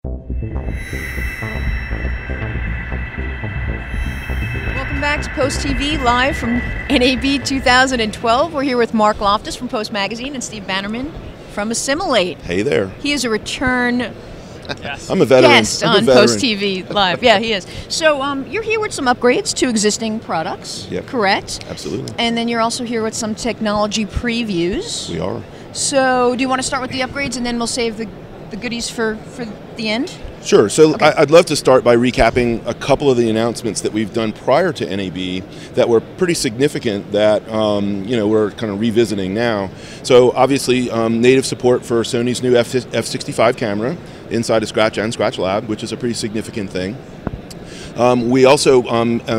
Welcome back to Post TV, live from NAB 2012. We're here with Mark Loftus from Post Magazine and Steve Bannerman from Assimilate. Hey there. He is a return I'm a veteran. guest on Post TV Live. Yeah, he is. So you're here with some upgrades to existing products, Yep. correct? Absolutely. And then you're also here with some technology previews. We are. So do you want to start with the upgrades and then we'll save the goodies for the end? Sure. So Okay. I'd love to start by recapping a couple of the announcements that we've done prior to NAB that were pretty significant that we're kind of revisiting now. So obviously native support for Sony's new F65 camera inside of Scratch and Scratch Lab, which is a pretty significant thing. We also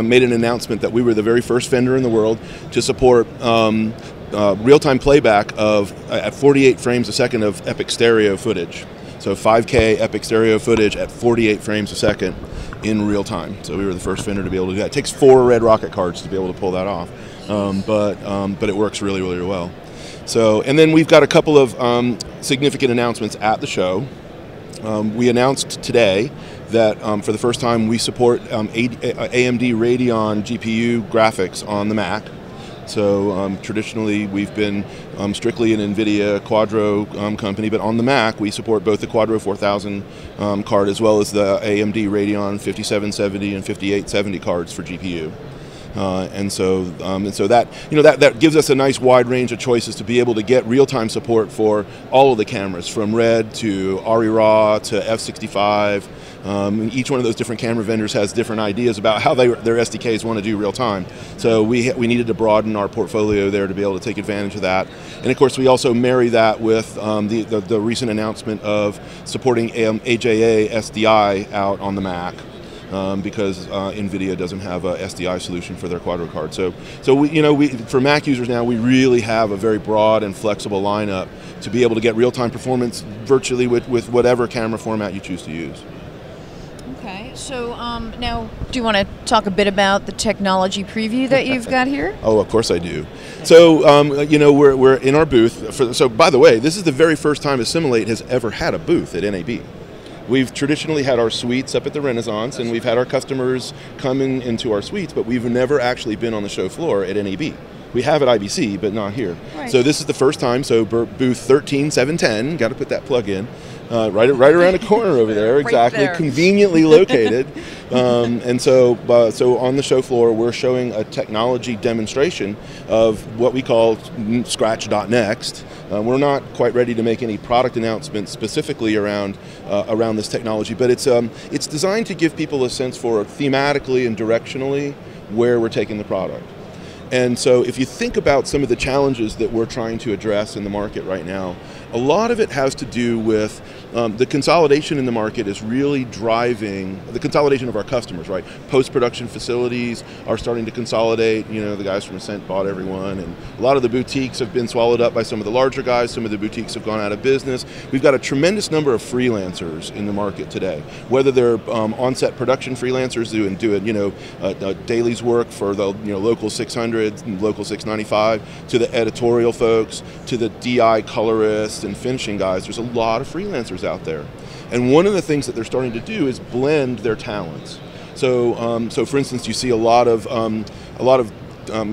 made an announcement that we were the very first vendor in the world to support real-time playback of at 48 frames a second of epic stereo footage. So 5K epic stereo footage at 48 frames a second in real time. So we were the first vendor to be able to do that. It takes 4 Red Rocket cards to be able to pull that off, but it works really, really well. So, and then we've got a couple of significant announcements at the show. We announced today that for the first time we support AMD Radeon GPU graphics on the Mac. So traditionally we've been strictly an NVIDIA Quadro company, but on the Mac we support both the Quadro 4000 card as well as the AMD Radeon 5770 and 5870 cards for GPU. And so that gives us a nice wide range of choices to be able to get real-time support for all of the cameras, from Red to ARRI to F65. Each one of those different camera vendors has different ideas about how their SDKs want to do real time. So we needed to broaden our portfolio there to be able to take advantage of that. And of course we also marry that with the recent announcement of supporting AJA SDI out on the Mac. Because NVIDIA doesn't have a SDI solution for their Quadro card. So for Mac users now, we really have a very broad and flexible lineup to be able to get real-time performance virtually with whatever camera format you choose to use. Okay, so now, do you want to talk a bit about the technology preview that you've got here? Oh, of course I do. So, we're in our booth. So, by the way, this is the very first time Assimilate has ever had a booth at NAB. We've traditionally had our suites up at the Renaissance, and we've had our customers come into our suites, but we've never actually been on the show floor at NAB. We have at IBC, but not here. Right. So this is the first time, so booth 13710, got to put that plug in, right around the corner over there, exactly, right there. Conveniently located. And so on the show floor, we're showing a technology demonstration of what we call Scratch.next. We're not quite ready to make any product announcements specifically around this technology, but it's designed to give people a sense for thematically and directionally where we're taking the product. And so if you think about some of the challenges that we're trying to address in the market right now, a lot of it has to do with the consolidation in the market is really driving the consolidation of our customers, right? Post-production facilities are starting to consolidate. The guys from Ascent bought everyone, and a lot of the boutiques have been swallowed up by some of the larger guys. Some of the boutiques have gone out of business. We've got a tremendous number of freelancers in the market today, whether they're on-set production freelancers doing dailies work for the local 600, local 695, to the editorial folks, to the DI colorists and finishing guys. There's a lot of freelancers out there, and one of the things that they're starting to do is blend their talents. So for instance, you see a lot of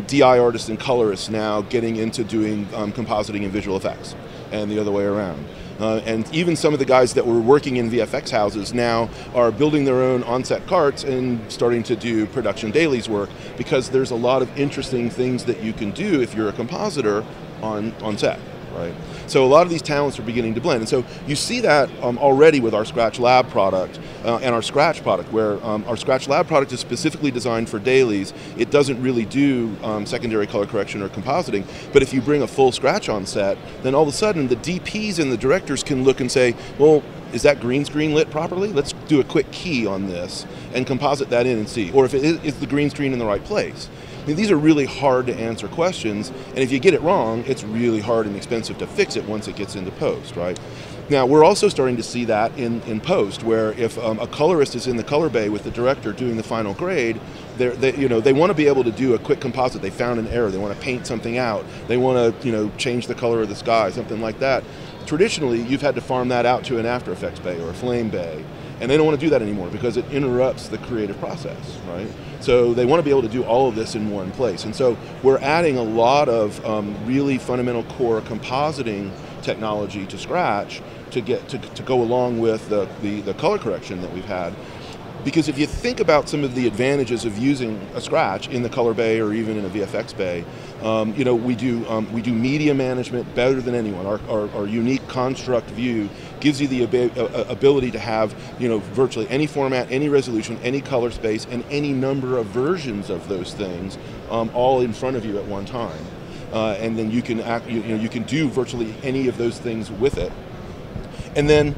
DI artists and colorists now getting into doing compositing and visual effects, and the other way around. And even some of the guys that were working in VFX houses now are building their own on-set carts and starting to do production dailies work, because there's a lot of interesting things that you can do if you're a compositor on set. Right? So a lot of these talents are beginning to blend, and so you see that already with our Scratch Lab product and our Scratch product, where our Scratch Lab product is specifically designed for dailies. It doesn't really do secondary color correction or compositing, but if you bring a full Scratch on set, then all of a sudden the DPs and the directors can look and say, well, is that green screen lit properly? Let's do a quick key on this and composite that in and see. Or if it is the green screen in the right place? I mean, these are really hard to answer questions, and if you get it wrong, it's really hard and expensive to fix it once it gets into post, right? Now, we're also starting to see that in post, where if a colorist is in the color bay with the director doing the final grade, they want to be able to do a quick composite. They found an error. They want to paint something out. They want to change the color of the sky, something like that. Traditionally, you've had to farm that out to an After Effects bay or a Flame bay. And they don't want to do that anymore because it interrupts the creative process, right? So they want to be able to do all of this in one place. And so we're adding a lot of really fundamental core compositing technology to Scratch to get to go along with the color correction that we've had. Because if you think about some of the advantages of using a Scratch in the color bay or even in a VFX bay, you know, we do media management better than anyone. Our unique construct view gives you the ability to have, you know, virtually any format, any resolution, any color space, and any number of versions of those things all in front of you at one time. And then you can you can do virtually any of those things with it. And then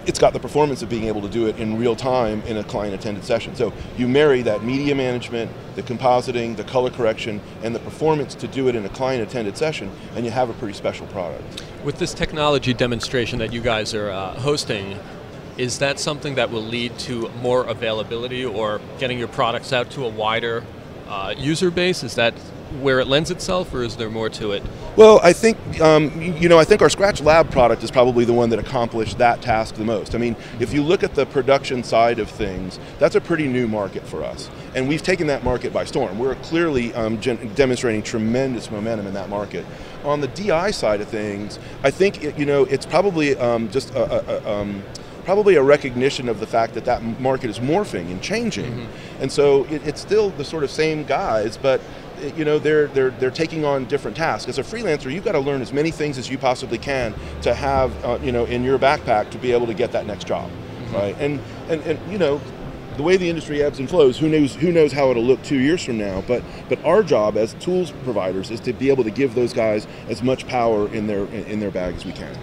it's got the performance of being able to do it in real time in a client-attended session. So you marry that media management, the compositing, the color correction, and the performance to do it in a client-attended session, and you have a pretty special product. With this technology demonstration that you guys are hosting, is that something that will lead to more availability or getting your products out to a wider user base? Is that where it lends itself, or is there more to it? Well, I think you know, I think our Scratch Lab product is probably the one that accomplished that task the most. I mean, if you look at the production side of things, that's a pretty new market for us, and we've taken that market by storm. We're clearly demonstrating tremendous momentum in that market. On the DI side of things, I think you know, it's probably just probably a recognition of the fact that that market is morphing and changing, and so it's still the sort of same guys, but you know, they're taking on different tasks. As a freelancer, you've got to learn as many things as you possibly can to have you know, in your backpack to be able to get that next job, right? And you know, the way the industry ebbs and flows, who knows how it'll look 2 years from now, but our job as tools providers is to be able to give those guys as much power in their bag as we can.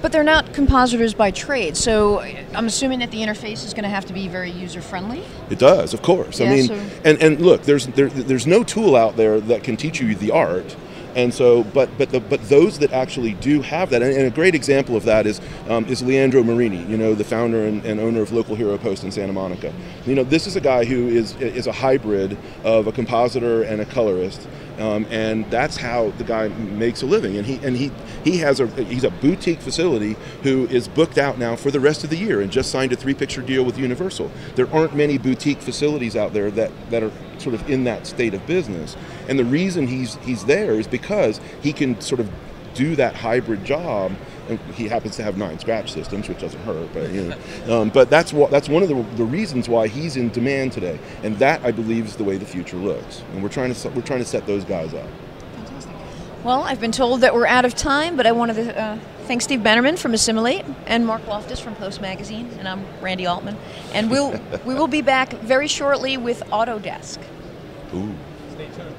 But they're not compositors by trade, so I'm assuming that the interface is going to have to be very user-friendly? It does, of course. Yeah, I mean, and look, there's no tool out there that can teach you the art. And so, but those that actually do have that, and a great example of that is Leandro Marini, you know, the founder and owner of Local Hero Post in Santa Monica. You know, this is a guy who is a hybrid of a compositor and a colorist, and that's how the guy makes a living. And he's a boutique facility who is booked out now for the rest of the year and just signed a 3-picture deal with Universal. There aren't many boutique facilities out there that are sort of in that state of business. And the reason he's there is because he can sort of do that hybrid job. And he happens to have 9 Scratch systems, which doesn't hurt, but you know, but that's one of the reasons why he's in demand today. And that, I believe, is the way the future looks. And we're trying to set those guys up. Fantastic. Well, I've been told that we're out of time, but I wanted to thank Steve Bannerman from Assimilate and Mark Loftus from Post Magazine, and I'm Randy Altman. And we will be back very shortly with Autodesk. Ooh. Stay tuned.